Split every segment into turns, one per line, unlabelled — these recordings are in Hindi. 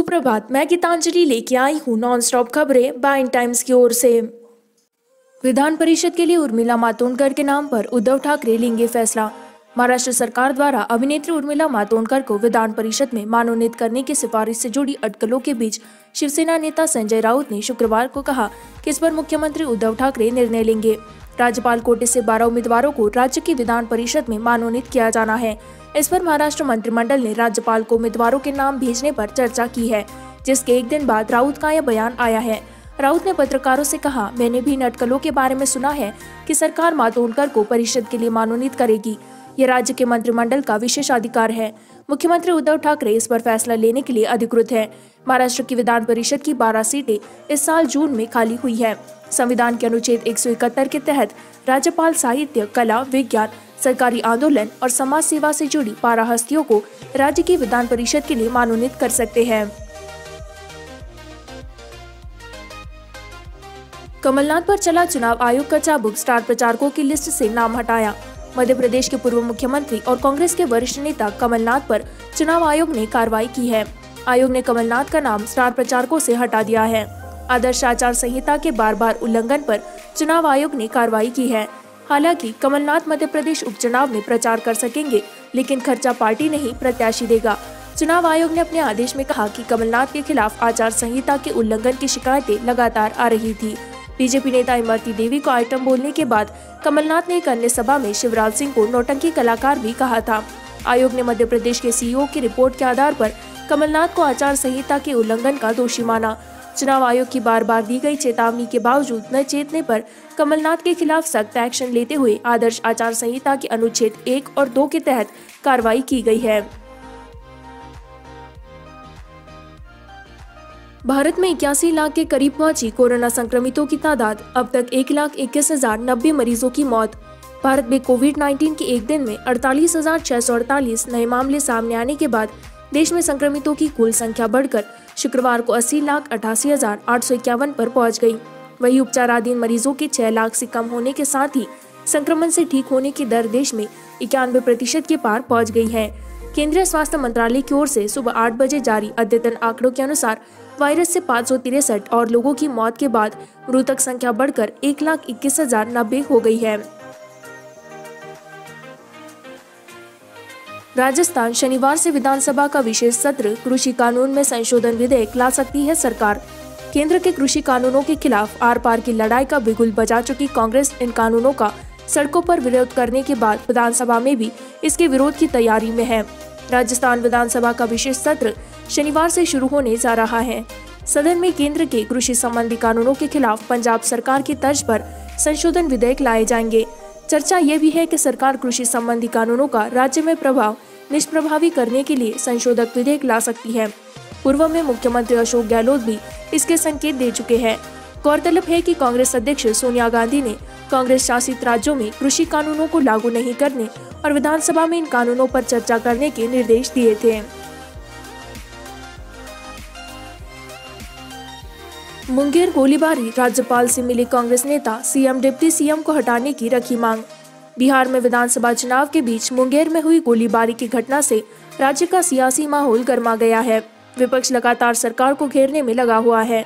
सुप्रभात, मैं गीतांजलि लेके आई हूँ नॉन स्टॉप खबरें बाय टाइम्स की ओर से। विधान परिषद के लिए उर्मिला मातोंडकर के नाम पर उद्धव ठाकरे लेंगे फैसला। महाराष्ट्र सरकार द्वारा अभिनेत्री उर्मिला मातोंडकर को विधान परिषद में मनोनीत करने की सिफारिश से जुड़ी अटकलों के बीच शिवसेना नेता संजय राउत ने शुक्रवार को कहा कि इस पर मुख्यमंत्री उद्धव ठाकरे निर्णय लेंगे। राज्यपाल कोटे से 12 उम्मीदवारों को राज्य की विधान परिषद में मनोनीत किया जाना है। इस पर महाराष्ट्र मंत्रिमंडल ने राज्यपाल को उम्मीदवारों के नाम भेजने पर चर्चा की है, जिसके एक दिन बाद राउत का यह बयान आया है। राउत ने पत्रकारों से कहा, मैंने भी इन अटकलों के बारे में सुना है कि सरकार मातोंडकर को परिषद के लिए मनोनीत करेगी। ये राज्य के मंत्रिमंडल का विशेष अधिकार है। मुख्यमंत्री उद्धव ठाकरे इस पर फैसला लेने के लिए अधिकृत है। महाराष्ट्र की विधान परिषद की 12 सीटें इस साल जून में खाली हुई है। संविधान के अनुच्छेद 171 के तहत राज्यपाल साहित्य, कला, विज्ञान, सरकारी आंदोलन और समाज सेवा से जुड़ी 12 हस्तियों को राज्य की विधान परिषद के लिए मनोनीत कर सकते हैं। कमलनाथ पर चला चुनाव आयोग का चाबुक, स्टार प्रचारकों की लिस्ट से नाम हटाया। मध्य प्रदेश के पूर्व मुख्यमंत्री और कांग्रेस के वरिष्ठ नेता कमलनाथ पर चुनाव आयोग ने कार्रवाई की है। आयोग ने कमलनाथ का नाम स्टार प्रचारकों से हटा दिया है। आदर्श आचार संहिता के बार उल्लंघन पर चुनाव आयोग ने कार्रवाई की है। हालांकि कमलनाथ मध्य प्रदेश उपचुनाव में प्रचार कर सकेंगे, लेकिन खर्चा पार्टी नहीं प्रत्याशी देगा। चुनाव आयोग ने अपने आदेश में कहा कि कमलनाथ के खिलाफ आचार संहिता के उल्लंघन की शिकायतें लगातार आ रही थी। बीजेपी नेता इमरती देवी को आइटम बोलने के बाद कमलनाथ ने एक अन्य सभा में शिवराज सिंह को नौटंकी कलाकार भी कहा था। आयोग ने मध्य प्रदेश के सीईओ की रिपोर्ट के आधार पर कमलनाथ को आचार संहिता के उल्लंघन का दोषी माना। चुनाव आयोग की बार दी गई चेतावनी के बावजूद न चेतने पर कमलनाथ के खिलाफ सख्त एक्शन लेते हुए आदर्श आचार संहिता के अनुच्छेद 1 और 2 के तहत कार्रवाई की गई है। भारत में 81 लाख के करीब पहुंची कोरोना संक्रमितों की तादाद। अब तक 1,21,090 मरीजों की मौत। भारत में कोविड-19 के एक दिन में 48,648 नए मामले सामने आने के बाद देश में संक्रमितों की कुल संख्या बढ़कर शुक्रवार को 80,88,851 पर पहुंच गई। वहीं उपचाराधीन मरीजों के 6 लाख से कम होने के साथ ही संक्रमण से ठीक होने की दर देश में 91% के पार पहुंच गई है। केंद्रीय स्वास्थ्य मंत्रालय की ओर से सुबह 8 बजे जारी अद्यतन आंकड़ों के अनुसार वायरस से 563 और लोगों की मौत के बाद मृतक संख्या बढ़कर 1,21,090 हो गई है। राजस्थान, शनिवार से विधानसभा का विशेष सत्र। कृषि कानून में संशोधन विधेयक ला सकती है सरकार। केंद्र के कृषि कानूनों के खिलाफ आर पार की लड़ाई का बिगुल बजा चुकी कांग्रेस इन कानूनों का सड़कों पर विरोध करने के बाद विधानसभा में भी इसके विरोध की तैयारी में है। राजस्थान विधानसभा का विशेष सत्र शनिवार से शुरू होने जा रहा है। सदन में केंद्र के कृषि संबंधी कानूनों के खिलाफ पंजाब सरकार की तर्ज पर संशोधन विधेयक लाए जाएंगे। चर्चा ये भी है कि सरकार कृषि संबंधी कानूनों का राज्य में प्रभाव निष्प्रभावी करने के लिए संशोधक विधेयक ला सकती है। पूर्व में मुख्यमंत्री अशोक गहलोत भी इसके संकेत दे चुके हैं। गौरतलब है कि कांग्रेस अध्यक्ष सोनिया गांधी ने कांग्रेस शासित राज्यों में कृषि कानूनों को लागू नहीं करने और विधानसभा में इन कानूनों पर चर्चा करने के निर्देश दिए थे। मुंगेर गोलीबारी, राज्यपाल से मिले कांग्रेस नेता, सीएम डिप्टी सीएम को हटाने की रखी मांग। बिहार में विधानसभा चुनाव के बीच मुंगेर में हुई गोलीबारी की घटना से राज्य का सियासी माहौल गर्मा गया है। विपक्ष लगातार सरकार को घेरने में लगा हुआ है।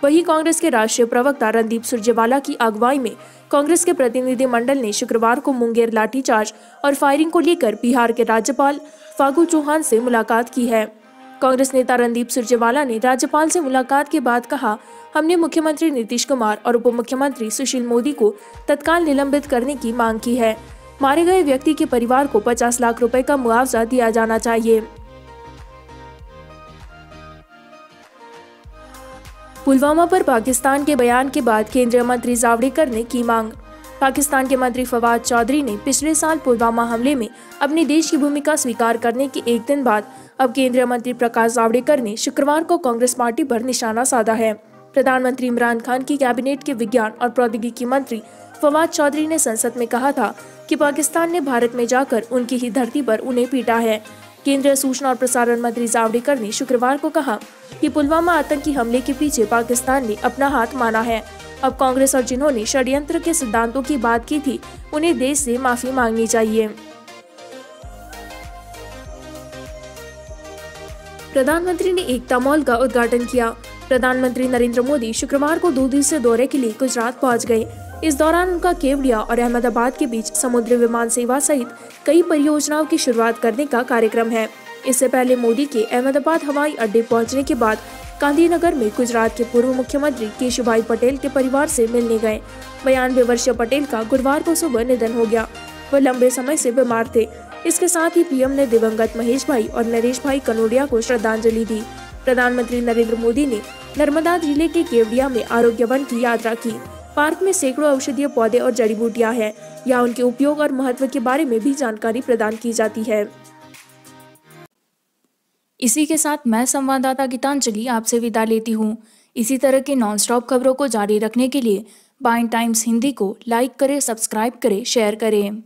वहीं कांग्रेस के राष्ट्रीय प्रवक्ता रणदीप सुरजेवाला की अगुवाई में कांग्रेस के प्रतिनिधि मंडल ने शुक्रवार को मुंगेर लाठीचार्ज और फायरिंग को लेकर बिहार के राज्यपाल फागू चौहान से मुलाकात की है। कांग्रेस नेता रणदीप सुरजेवाला ने राज्यपाल से मुलाकात के बाद कहा, हमने मुख्यमंत्री नीतीश कुमार और उप मुख्यमंत्री सुशील मोदी को तत्काल निलंबित करने की मांग की है। मारे गए व्यक्ति के परिवार को 50 लाख रुपए का मुआवजा दिया जाना चाहिए। पुलवामा पर पाकिस्तान के बयान के बाद केंद्रीय मंत्री जावड़ेकर ने की मांग। पाकिस्तान के मंत्री फवाद चौधरी ने पिछले साल पुलवामा हमले में अपने देश की भूमिका स्वीकार करने के एक दिन बाद अब केंद्रीय मंत्री प्रकाश जावड़ेकर ने शुक्रवार को कांग्रेस पार्टी पर निशाना साधा है। प्रधानमंत्री इमरान खान की कैबिनेट के विज्ञान और प्रौद्योगिकी मंत्री फवाद चौधरी ने संसद में कहा था कि पाकिस्तान ने भारत में जाकर उनकी ही धरती पर उन्हें पीटा है। केंद्रीय सूचना और प्रसारण मंत्री जावड़ेकर ने शुक्रवार को कहा कि पुलवामा आतंकी हमले के पीछे पाकिस्तान ने अपना हाथ माना है। अब कांग्रेस और जिन्होंने षड्यंत्र के सिद्धांतों की बात की थी, उन्हें देश से माफी मांगनी चाहिए। प्रधानमंत्री ने एकता मॉल का उद्घाटन किया। प्रधानमंत्री नरेंद्र मोदी शुक्रवार को 2 दिवसीय दौरे के लिए गुजरात पहुंच गए। इस दौरान उनका केवड़िया और अहमदाबाद के बीच समुद्री विमान सेवा सहित कई परियोजनाओं की शुरुआत करने का कार्यक्रम है। इससे पहले मोदी के अहमदाबाद हवाई अड्डे पहुंचने के बाद गांधीनगर में गुजरात के पूर्व मुख्यमंत्री केशुभाई पटेल के परिवार से मिलने गए। 92 वर्षीय पटेल का गुरुवार को सुबह निधन हो गया। वह लंबे समय से बीमार थे। इसके साथ ही पीएम ने दिवंगत महेश भाई और नरेश भाई कनोडिया को श्रद्धांजलि दी। प्रधानमंत्री नरेंद्र मोदी ने नर्मदा जिले के केवड़िया में आरोग्य वन की यात्रा की। पार्क में सैकड़ों औषधीय पौधे और जड़ी बूटियां हैं। यहाँ उनके उपयोग और महत्व के बारे में भी जानकारी प्रदान की जाती है। इसी के साथ मैं संवाददाता गीतांजलि आपसे विदा लेती हूँ। इसी तरह के नॉनस्टॉप खबरों को जारी रखने के लिए बाइन टाइम्स हिंदी को लाइक करें, सब्सक्राइब करें, शेयर करें।